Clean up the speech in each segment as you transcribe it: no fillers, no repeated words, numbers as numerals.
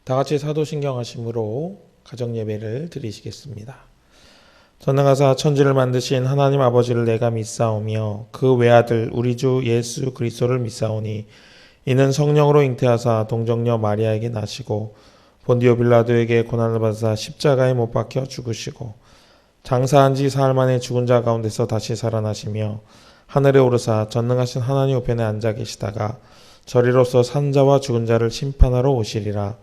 다 같이 사도신경 하심으로 가정예배를 드리시겠습니다. 전능하사 천지를 만드신 하나님 아버지를 내가 믿사오며 그 외아들 우리 주 예수 그리스도를 믿사오니 이는 성령으로 잉태하사 동정녀 마리아에게 나시고 본디오 빌라도에게 고난을 받으사 십자가에 못 박혀 죽으시고 장사한 지 사흘 만에 죽은 자 가운데서 다시 살아나시며 하늘에 오르사 전능하신 하나님 우편에 앉아 계시다가 저리로서 산자와 죽은 자를 심판하러 오시리라.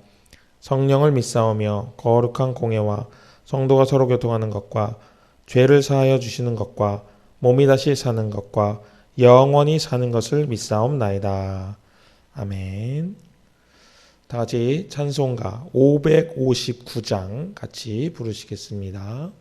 성령을 믿사오며 거룩한 공예와 성도가 서로 교통하는 것과 죄를 사하여 주시는 것과 몸이 다시 사는 것과 영원히 사는 것을 믿사옵나이다. 아멘. 다 같이 찬송가 559장 같이 부르시겠습니다.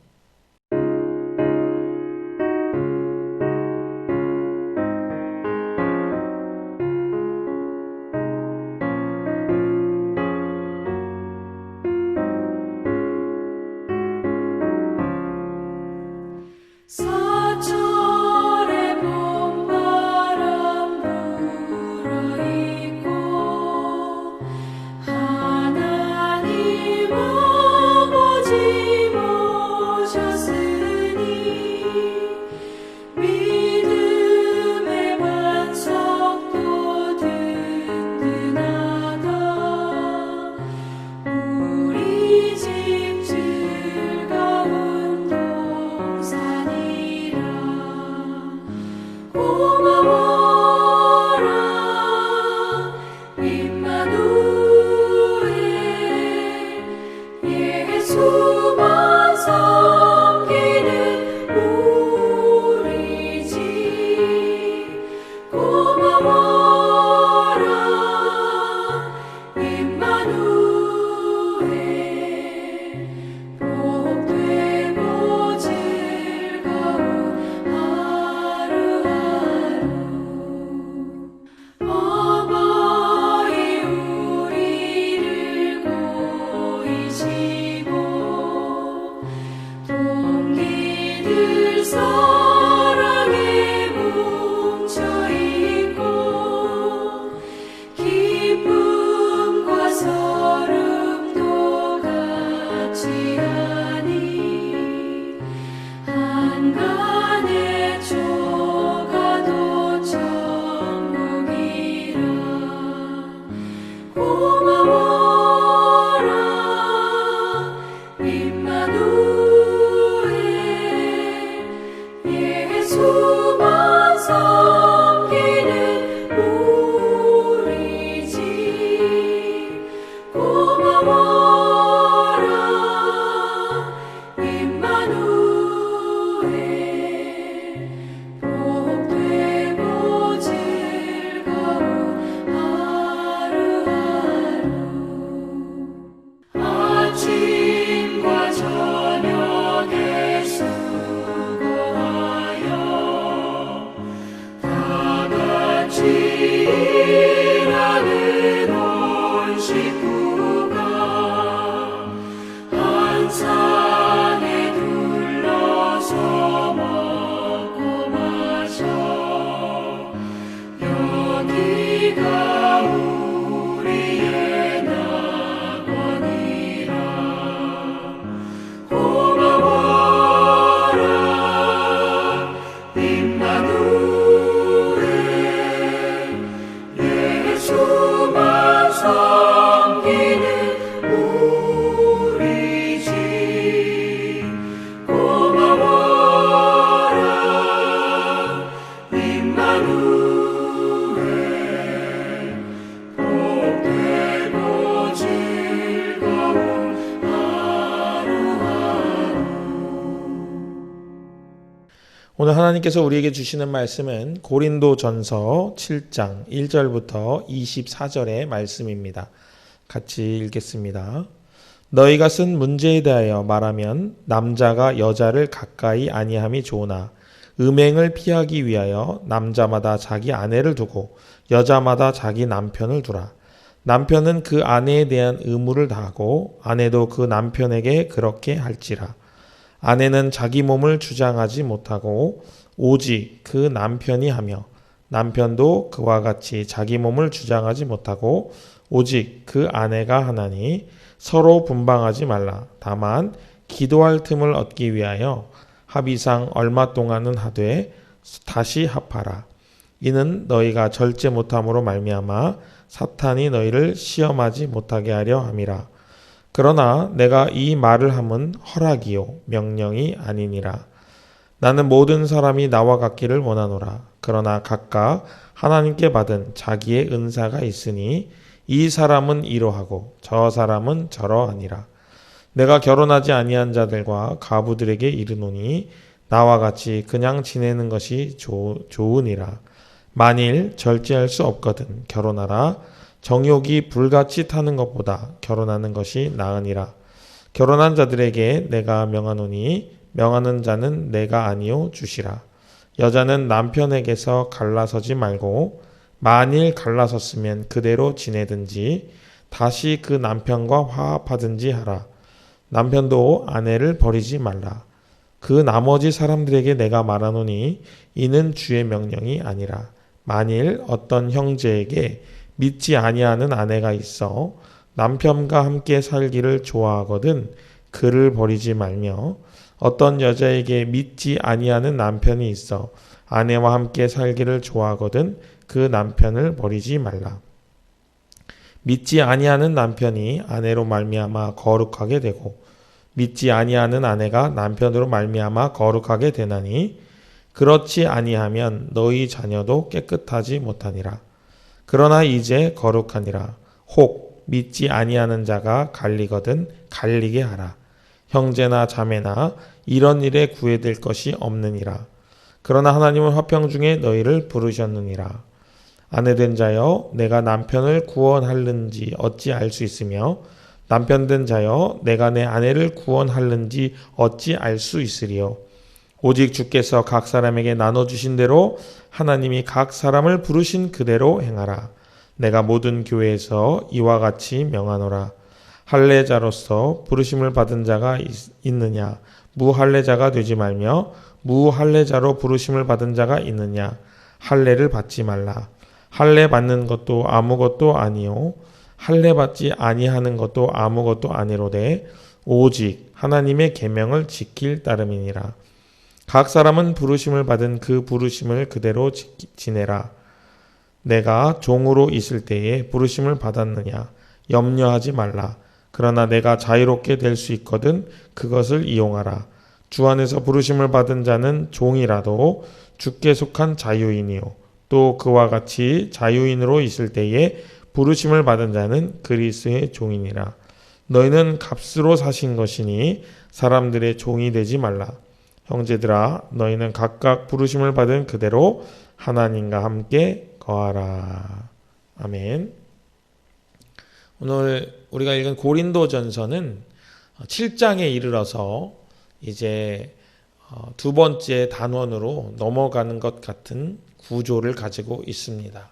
오늘 하나님께서 우리에게 주시는 말씀은 고린도전서 7장 1절부터 24절의 말씀입니다. 같이 읽겠습니다. 너희가 쓴 문제에 대하여 말하면 남자가 여자를 가까이 아니함이 좋으나 음행을 피하기 위하여 남자마다 자기 아내를 두고 여자마다 자기 남편을 두라. 남편은 그 아내에 대한 의무를 다하고 아내도 그 남편에게 그렇게 할지라. 아내는 자기 몸을 주장하지 못하고 오직 그 남편이 하며 남편도 그와 같이 자기 몸을 주장하지 못하고 오직 그 아내가 하나니 서로 분방하지 말라. 다만 기도할 틈을 얻기 위하여 합의상 얼마 동안은 하되 다시 합하라. 이는 너희가 절제 못함으로 말미암아 사탄이 너희를 시험하지 못하게 하려 함이라. 그러나 내가 이 말을 함은 허락이요 명령이 아니니라. 나는 모든 사람이 나와 같기를 원하노라. 그러나 각각 하나님께 받은 자기의 은사가 있으니 이 사람은 이러하고 저 사람은 저러하니라. 내가 결혼하지 아니한 자들과 가부들에게 이르노니 나와 같이 그냥 지내는 것이 좋으니라. 만일 절제할 수 없거든 결혼하라. 정욕이 불같이 타는 것보다 결혼하는 것이 나으니라. 결혼한 자들에게 내가 명하노니 명하는 자는 내가 아니요 주시라. 여자는 남편에게서 갈라서지 말고 만일 갈라섰으면 그대로 지내든지 다시 그 남편과 화합하든지 하라. 남편도 아내를 버리지 말라. 그 나머지 사람들에게 내가 말하노니 이는 주의 명령이 아니라. 만일 어떤 형제에게 믿지 아니하는 아내가 있어 남편과 함께 살기를 좋아하거든 그를 버리지 말며 어떤 여자에게 믿지 아니하는 남편이 있어 아내와 함께 살기를 좋아하거든 그 남편을 버리지 말라. 믿지 아니하는 남편이 아내로 말미암아 거룩하게 되고 믿지 아니하는 아내가 남편으로 말미암아 거룩하게 되나니 그렇지 아니하면 너희 자녀도 깨끗하지 못하니라. 그러나 이제 거룩하니라. 혹 믿지 아니하는 자가 갈리거든 갈리게 하라. 형제나 자매나 이런 일에 구애될 것이 없느니라. 그러나 하나님은 화평 중에 너희를 부르셨느니라. 아내된 자여 내가 남편을 구원할는지 어찌 알 수 있으며 남편된 자여 내가 내 아내를 구원할는지 어찌 알 수 있으리요. 오직 주께서 각 사람에게 나눠주신 대로 하나님이 각 사람을 부르신 그대로 행하라. 내가 모든 교회에서 이와 같이 명하노라. 할례자로서 부르심을 받은 자가 있느냐? 무할례자가 되지 말며 무할례자로 부르심을 받은 자가 있느냐? 할례를 받지 말라. 할례 받는 것도 아무것도 아니요 할례 받지 아니하는 것도 아무것도 아니로되 오직 하나님의 계명을 지킬 따름이니라. 각 사람은 부르심을 받은 그 부르심을 그대로 지내라. 내가 종으로 있을 때에 부르심을 받았느냐? 염려하지 말라. 그러나 내가 자유롭게 될 수 있거든 그것을 이용하라. 주 안에서 부르심을 받은 자는 종이라도 주께 속한 자유인이요. 또 그와 같이 자유인으로 있을 때에 부르심을 받은 자는 그리스도의 종이니라. 너희는 값으로 사신 것이니 사람들의 종이 되지 말라. 형제들아 너희는 각각 부르심을 받은 그대로 하나님과 함께 거하라. 아멘. 오늘 우리가 읽은 고린도전서는 7장에 이르러서 이제 두 번째 단원으로 넘어가는 것 같은 구조를 가지고 있습니다.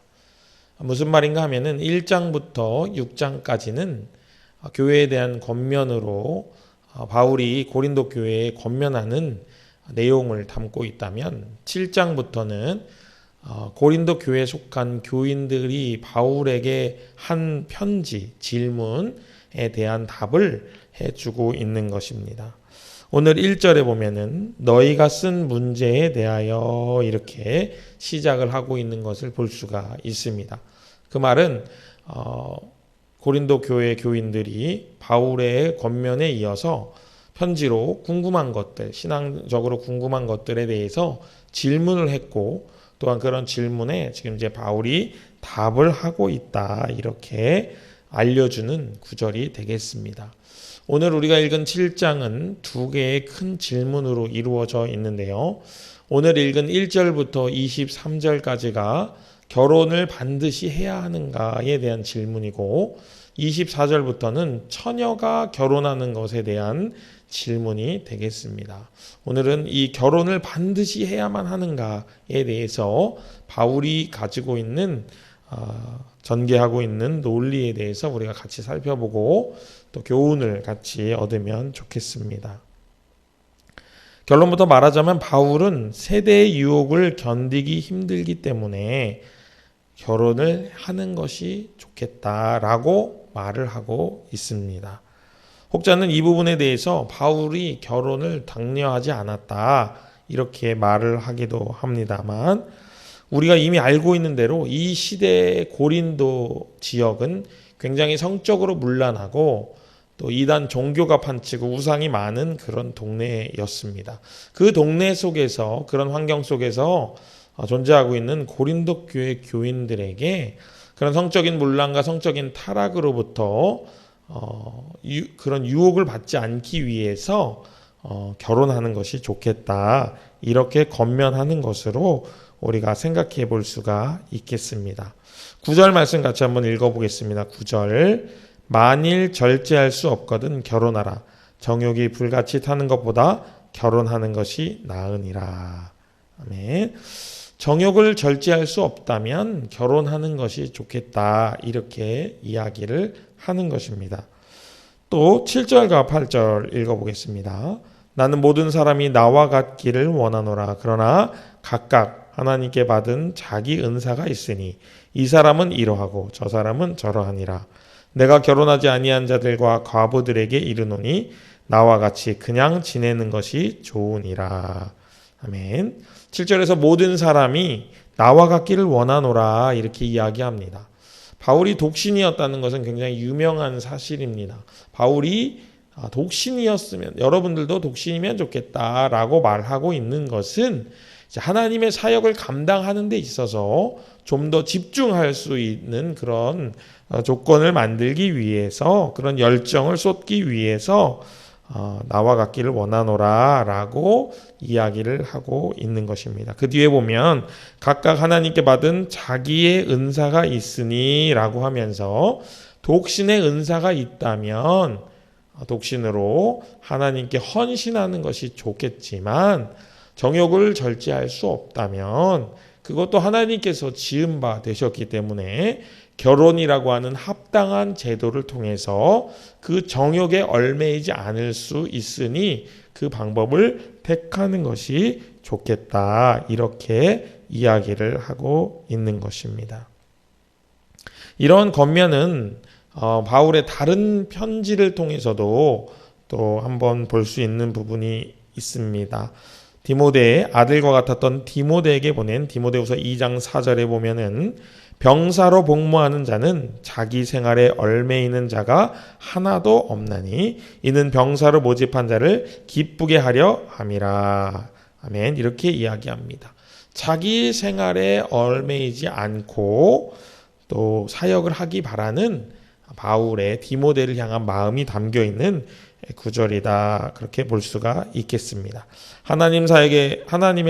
무슨 말인가 하면은 1장부터 6장까지는 교회에 대한 권면으로 바울이 고린도 교회에 권면하는 내용을 담고 있다면 7장부터는 고린도 교회에 속한 교인들이 바울에게 한 편지, 질문에 대한 답을 해주고 있는 것입니다. 오늘 1절에 보면은 너희가 쓴 문제에 대하여 이렇게 시작을 하고 있는 것을 볼 수가 있습니다. 그 말은 고린도 교회 교인들이 바울의 권면에 이어서 편지로 궁금한 것들, 신앙적으로 궁금한 것들에 대해서 질문을 했고 또한 그런 질문에 지금 이제 바울이 답을 하고 있다 이렇게 알려주는 구절이 되겠습니다. 오늘 우리가 읽은 7장은 두 개의 큰 질문으로 이루어져 있는데요. 오늘 읽은 1절부터 23절까지가 결혼을 반드시 해야 하는가에 대한 질문이고 24절부터는 처녀가 결혼하는 것에 대한 질문이 되겠습니다. 오늘은 이 결혼을 반드시 해야만 하는가에 대해서 바울이 가지고 있는 전개하고 있는 논리에 대해서 우리가 같이 살펴보고 또 교훈을 같이 얻으면 좋겠습니다. 결론부터 말하자면 바울은 세대의 유혹을 견디기 힘들기 때문에 결혼을 하는 것이 좋겠다라고 말을 하고 있습니다. 혹자는 이 부분에 대해서 바울이 결혼을 독려하지 않았다 이렇게 말을 하기도 합니다만, 우리가 이미 알고 있는 대로 이 시대의 고린도 지역은 굉장히 성적으로 문란하고 또 이단 종교가 판치고 우상이 많은 그런 동네였습니다. 그 동네 속에서, 그런 환경 속에서 존재하고 있는 고린도 교회 교인들에게 그런 성적인 문란과 성적인 타락으로부터 그런 유혹을 받지 않기 위해서 결혼하는 것이 좋겠다 이렇게 권면하는 것으로 우리가 생각해 볼 수가 있겠습니다. 9절 말씀 같이 한번 읽어보겠습니다. 9절, 만일 절제할 수 없거든 결혼하라. 정욕이 불같이 타는 것보다 결혼하는 것이 나으니라. 아멘. 정욕을 절제할 수 없다면 결혼하는 것이 좋겠다 이렇게 이야기를 하는 것입니다. 또 7절과 8절 읽어보겠습니다. 나는 모든 사람이 나와 같기를 원하노라. 그러나 각각 하나님께 받은 자기 은사가 있으니 이 사람은 이러하고 저 사람은 저러하니라. 내가 결혼하지 아니한 자들과 과부들에게 이르노니 나와 같이 그냥 지내는 것이 좋으니라. 아멘. 7절에서 모든 사람이 나와 같기를 원하노라 이렇게 이야기합니다. 바울이 독신이었다는 것은 굉장히 유명한 사실입니다. 바울이 독신이었으면, 여러분들도 독신이면 좋겠다라고 말하고 있는 것은 하나님의 사역을 감당하는 데 있어서 좀 더 집중할 수 있는 그런 조건을 만들기 위해서, 그런 열정을 쏟기 위해서 나와 같기를 원하노라 라고 이야기를 하고 있는 것입니다. 그 뒤에 보면 각각 하나님께 받은 자기의 은사가 있으니 라고 하면서 독신의 은사가 있다면 독신으로 하나님께 헌신하는 것이 좋겠지만, 정욕을 절제할 수 없다면 그것도 하나님께서 지은 바 되셨기 때문에 결혼이라고 하는 합당한 제도를 통해서 그 정욕에 얽매이지 않을 수 있으니 그 방법을 택하는 것이 좋겠다 이렇게 이야기를 하고 있는 것입니다. 이런 권면은 바울의 다른 편지를 통해서도 또 한번 볼 수 있는 부분이 있습니다. 디모데의 아들과 같았던 디모데에게 보낸 디모데후서 2장 4절에 보면은 병사로 복무하는 자는 자기 생활에 얽매이는 자가 하나도 없나니 이는 병사로 모집한 자를 기쁘게 하려 함이라. 아멘. 이렇게 이야기합니다. 자기 생활에 얽매이지 않고 또 사역을 하기 바라는 바울의 디모데를 향한 마음이 담겨 있는 구절이다 그렇게 볼 수가 있겠습니다. 하나님의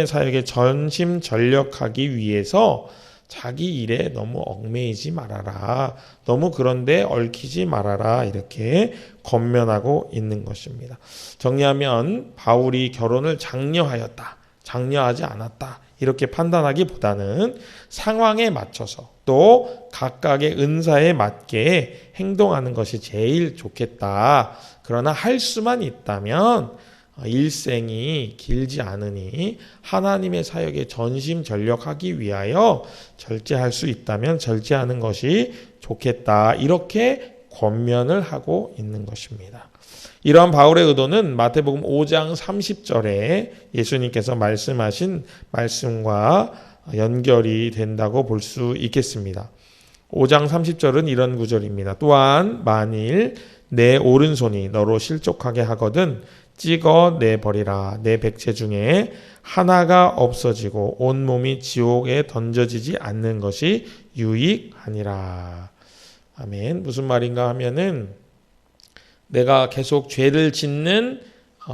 사역에 전심전력하기 위해서 자기 일에 너무 얽매이지 말아라, 너무 그런데 얽히지 말아라 이렇게 권면하고 있는 것입니다. 정리하면 바울이 결혼을 장려하였다, 장려하지 않았다 이렇게 판단하기보다는 상황에 맞춰서 또 각각의 은사에 맞게 행동하는 것이 제일 좋겠다. 그러나 할 수만 있다면 일생이 길지 않으니 하나님의 사역에 전심전력하기 위하여 절제할 수 있다면 절제하는 것이 좋겠다. 이렇게 권면을 하고 있는 것입니다. 이러한 바울의 의도는 마태복음 5장 30절에 예수님께서 말씀하신 말씀과 연결이 된다고 볼 수 있겠습니다. 5장 30절은 이런 구절입니다. 또한 만일 내 오른손이 너로 실족하게 하거든 찍어 내버리라. 내 백체 중에 하나가 없어지고 온몸이 지옥에 던져지지 않는 것이 유익하니라. 아멘. 무슨 말인가 하면은 내가 계속 죄를 짓는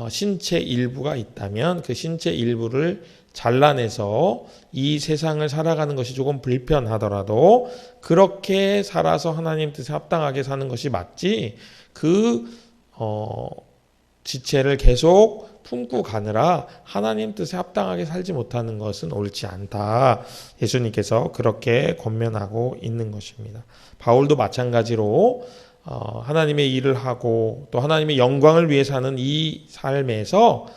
신체 일부가 있다면 그 신체 일부를 잘라내서 이 세상을 살아가는 것이 조금 불편하더라도 그렇게 살아서 하나님 뜻에 합당하게 사는 것이 맞지, 그 지체를 계속 품고 가느라 하나님 뜻에 합당하게 살지 못하는 것은 옳지 않다. 예수님께서 그렇게 권면하고 있는 것입니다. 바울도 마찬가지로 하나님의 일을 하고 또 하나님의 영광을 위해 사는 이 삶에서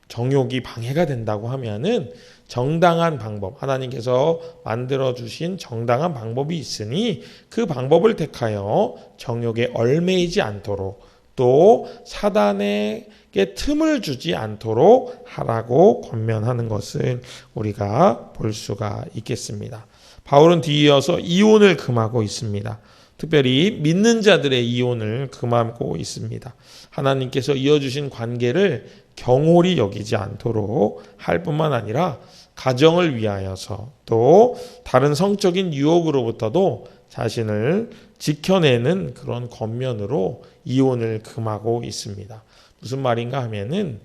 정욕이 방해가 된다고 하면은 정당한 방법, 하나님께서 만들어주신 정당한 방법이 있으니 그 방법을 택하여 정욕에 얽매이지 않도록 또 사단에게 틈을 주지 않도록 하라고 권면하는 것을 우리가 볼 수가 있겠습니다. 바울은 뒤이어서 이혼을 금하고 있습니다. 특별히 믿는 자들의 이혼을 금하고 있습니다. 하나님께서 이어주신 관계를 경홀히 여기지 않도록 할 뿐만 아니라 가정을 위하여서 또 다른 성적인 유혹으로부터도 자신을 지켜내는 그런 권면으로 이혼을 금하고 있습니다. 무슨 말인가 하면은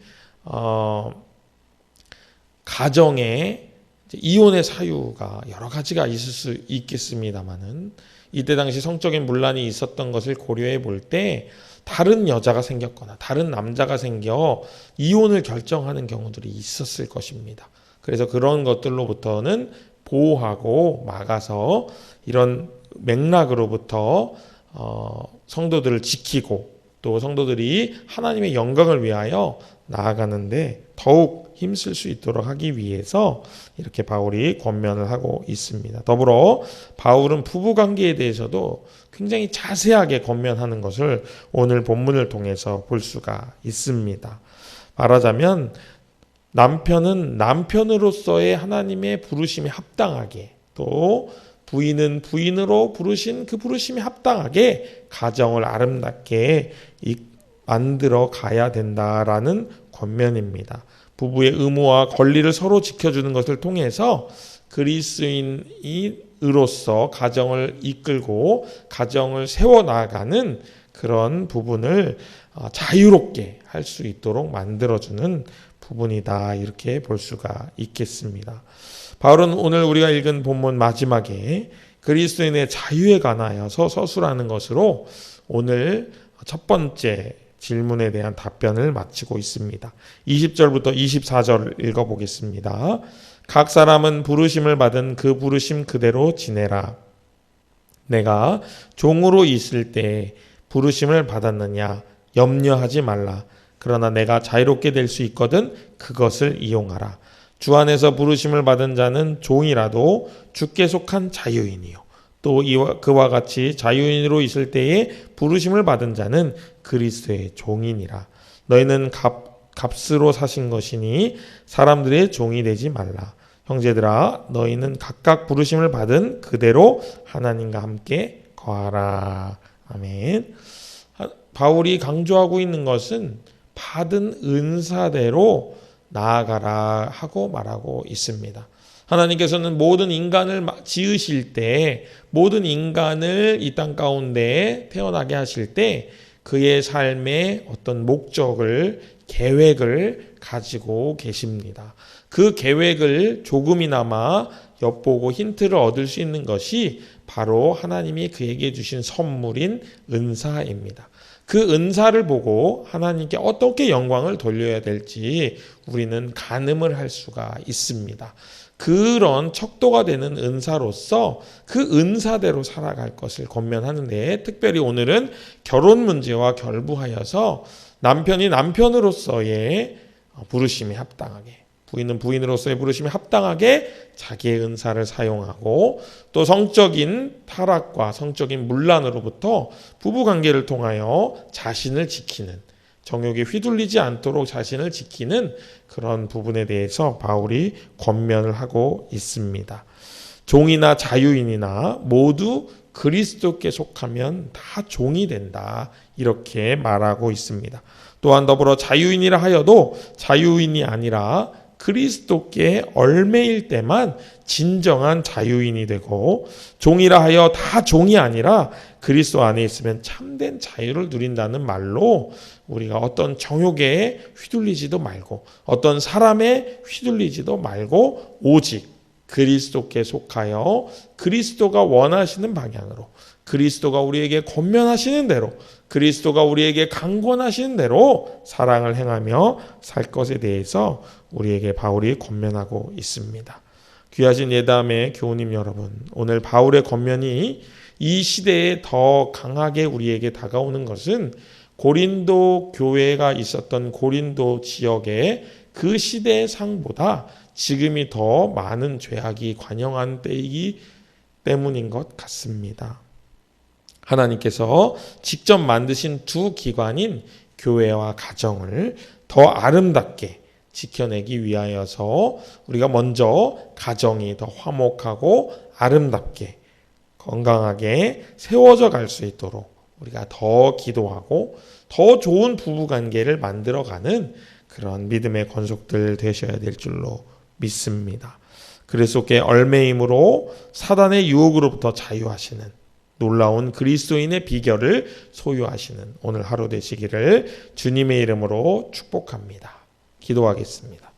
가정에 이혼의 사유가 여러 가지가 있을 수 있겠습니다만은 이때 당시 성적인 문란이 있었던 것을 고려해 볼 때 다른 여자가 생겼거나 다른 남자가 생겨 이혼을 결정하는 경우들이 있었을 것입니다. 그래서 그런 것들로부터는 보호하고 막아서 이런 맥락으로부터 성도들을 지키고 또 성도들이 하나님의 영광을 위하여 나아가는데 더욱 힘쓸 수 있도록 하기 위해서 이렇게 바울이 권면을 하고 있습니다. 더불어 바울은 부부관계에 대해서도 굉장히 자세하게 권면하는 것을 오늘 본문을 통해서 볼 수가 있습니다. 말하자면 남편은 남편으로서의 하나님의 부르심에 합당하게 또 부인은 부인으로 부르신 그 부르심에 합당하게 가정을 아름답게 만들어 가야 된다라는 권면입니다. 부부의 의무와 권리를 서로 지켜주는 것을 통해서 그리스도인으로서 가정을 이끌고 가정을 세워나가는 그런 부분을 자유롭게 할 수 있도록 만들어주는 부분이다, 이렇게 볼 수가 있겠습니다. 바울은 오늘 우리가 읽은 본문 마지막에 그리스도인의 자유에 관하여서 서술하는 것으로 오늘 첫 번째 질문에 대한 답변을 마치고 있습니다. 20절부터 24절 읽어보겠습니다. 각 사람은 부르심을 받은 그 부르심 그대로 지내라. 내가 종으로 있을 때 부르심을 받았느냐 염려하지 말라. 그러나 내가 자유롭게 될 수 있거든 그것을 이용하라. 주 안에서 부르심을 받은 자는 종이라도 주께 속한 자유인이요. 또 그와 같이 자유인으로 있을 때에 부르심을 받은 자는 그리스도의 종이니라. 너희는 값으로 사신 것이니 사람들의 종이 되지 말라. 형제들아, 너희는 각각 부르심을 받은 그대로 하나님과 함께 거하라. 아멘. 바울이 강조하고 있는 것은 받은 은사대로 나아가라 하고 말하고 있습니다. 하나님께서는 모든 인간을 지으실 때 모든 인간을 이 땅 가운데 태어나게 하실 때 그의 삶의 어떤 목적을 계획을 가지고 계십니다. 그 계획을 조금이나마 엿보고 힌트를 얻을 수 있는 것이 바로 하나님이 그에게 주신 선물인 은사입니다. 그 은사를 보고 하나님께 어떻게 영광을 돌려야 될지 우리는 가늠을 할 수가 있습니다. 그런 척도가 되는 은사로서 그 은사대로 살아갈 것을 권면하는데, 특별히 오늘은 결혼 문제와 결부하여서 남편이 남편으로서의 부르심에 합당하게, 부인은 부인으로서의 부르심에 합당하게 자기의 은사를 사용하고 또 성적인 타락과 성적인 문란으로부터 부부관계를 통하여 자신을 지키는, 정욕에 휘둘리지 않도록 자신을 지키는 그런 부분에 대해서 바울이 권면을 하고 있습니다. 종이나 자유인이나 모두 그리스도께 속하면 다 종이 된다, 이렇게 말하고 있습니다. 또한 더불어 자유인이라 하여도 자유인이 아니라 그리스도께 얽매일 때만 진정한 자유인이 되고, 종이라 하여 다 종이 아니라 그리스도 안에 있으면 참된 자유를 누린다는 말로 우리가 어떤 정욕에 휘둘리지도 말고 어떤 사람에 휘둘리지도 말고 오직 그리스도께 속하여 그리스도가 원하시는 방향으로, 그리스도가 우리에게 권면하시는 대로, 그리스도가 우리에게 강권하시는 대로 사랑을 행하며 살 것에 대해서 우리에게 바울이 권면하고 있습니다. 귀하신 예담의 교우님 여러분, 오늘 바울의 권면이 이 시대에 더 강하게 우리에게 다가오는 것은 고린도 교회가 있었던 고린도 지역의 그 시대의 상보다 지금이 더 많은 죄악이 관영한 때이기 때문인 것 같습니다. 하나님께서 직접 만드신 두 기관인 교회와 가정을 더 아름답게 지켜내기 위하여서 우리가 먼저 가정이 더 화목하고 아름답게 건강하게 세워져 갈 수 있도록 우리가 더 기도하고 더 좋은 부부관계를 만들어가는 그런 믿음의 권속들 되셔야 될 줄로 믿습니다. 그리스도께 얼매임으로 사단의 유혹으로부터 자유하시는 놀라운 그리스도인의 비결을 소유하시는 오늘 하루 되시기를 주님의 이름으로 축복합니다. 기도하겠습니다.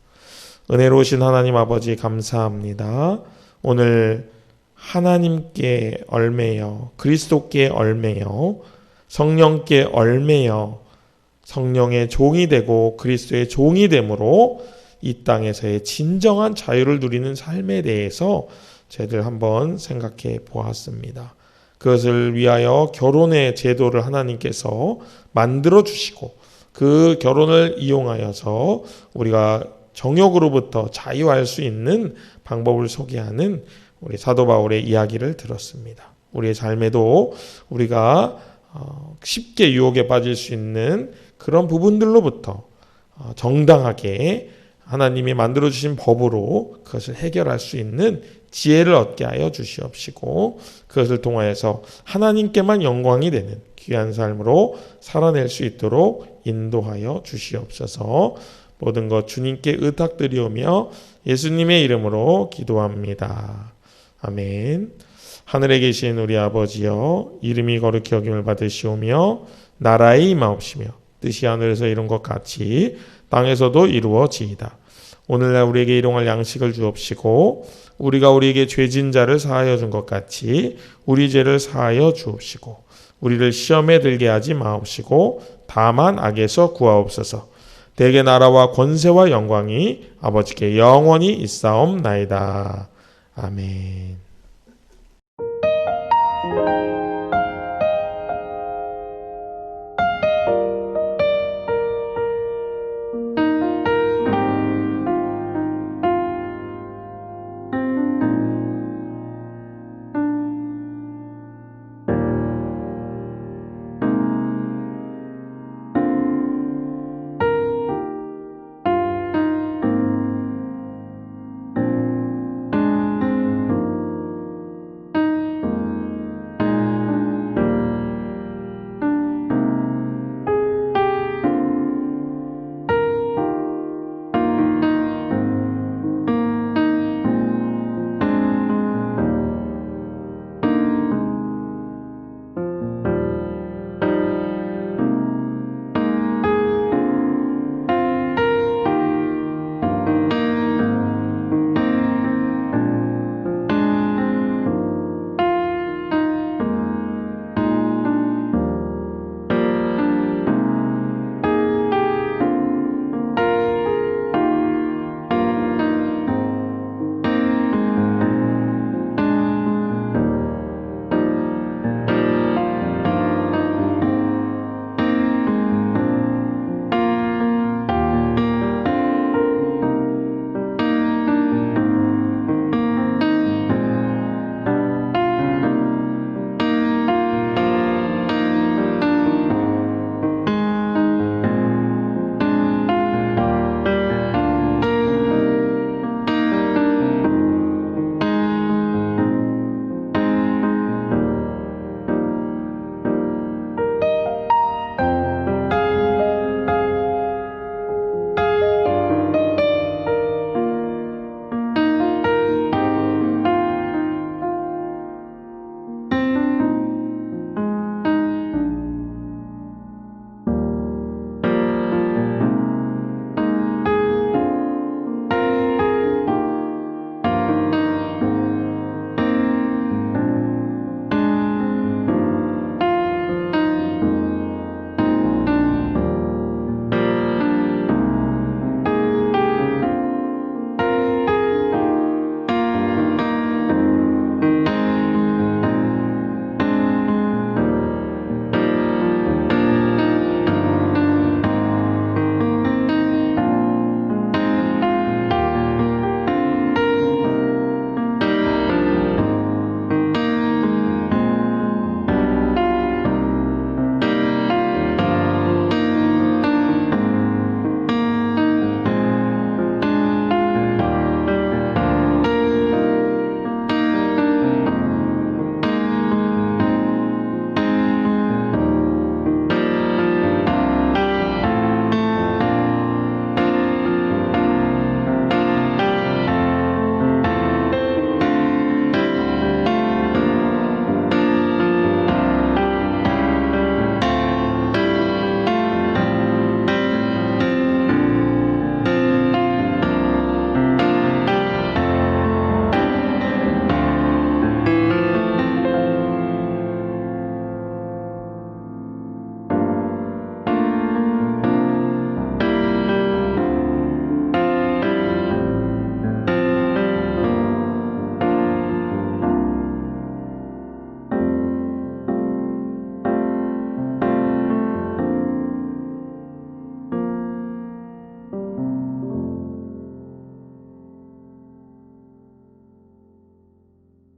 은혜로우신 하나님 아버지 감사합니다. 오늘 하나님께 얼매여 그리스도께 얼매여 성령께 얼매여 성령의 종이 되고 그리스도의 종이 됨으로 이 땅에서의 진정한 자유를 누리는 삶에 대해서 저희들 한번 생각해 보았습니다. 그것을 위하여 결혼의 제도를 하나님께서 만들어 주시고 그 결혼을 이용하여서 우리가 정욕으로부터 자유할 수 있는 방법을 소개하는 우리 사도 바울의 이야기를 들었습니다. 우리의 삶에도 우리가 쉽게 유혹에 빠질 수 있는 그런 부분들로부터 정당하게 하나님이 만들어주신 법으로 그것을 해결할 수 있는 지혜를 얻게 하여 주시옵시고 그것을 통하여서 하나님께만 영광이 되는 귀한 삶으로 살아낼 수 있도록 인도하여 주시옵소서. 모든 것 주님께 의탁드리오며 예수님의 이름으로 기도합니다. 아멘. 하늘에 계신 우리 아버지여 이름이 거룩히 여김을 받으시오며 나라의 임하옵시며 뜻이 하늘에서 이룬 것 같이 땅에서도 이루어지이다. 오늘날 우리에게 일용할 양식을 주옵시고 우리가 우리에게 죄진 자를 사하여 준 것 같이 우리 죄를 사하여 주옵시고 우리를 시험에 들게 하지 마옵시고 다만 악에서 구하옵소서. 대개 나라와 권세와 영광이 아버지께 영원히 있사옵나이다. 아멘.